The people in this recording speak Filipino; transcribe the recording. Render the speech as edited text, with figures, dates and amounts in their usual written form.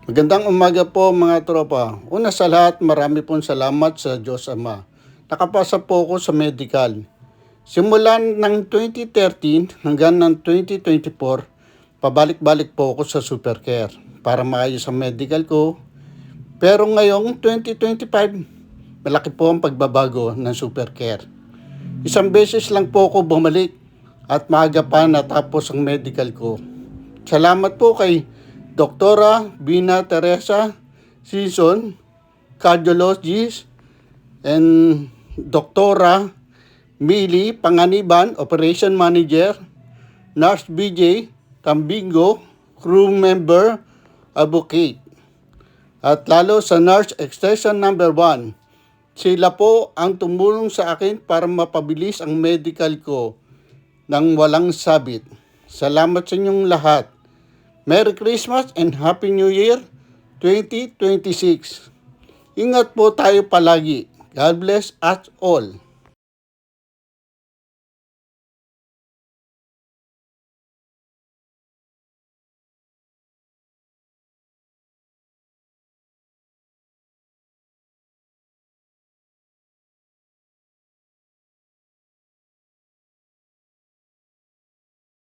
Magandang umaga po mga tropa. Una sa lahat, marami pong salamat sa Diyos Ama. Nakapasa po ako sa medical. Simulan ng 2013 hanggang ng 2024, pabalik-balik po ako sa Supercare para maayos ang medical ko. Pero ngayong 2025, malaki po ang pagbabago ng Supercare. Isang beses lang po ako bumalik at maaga pa natapos ang medical ko. Salamat po kay Doktora Bina Teresa Sison, cardiologist, and Doktora Mili Panganiban, operation manager, Nurse BJ Tambingo, crew member, advocate. At lalo sa Nurse Extension number 1. Sila po ang tumulong sa akin para mapabilis ang medical ko nang walang sabit. Salamat sa inyong lahat. Merry Christmas and Happy New Year 2026. Ingat po tayo palagi. God bless us all.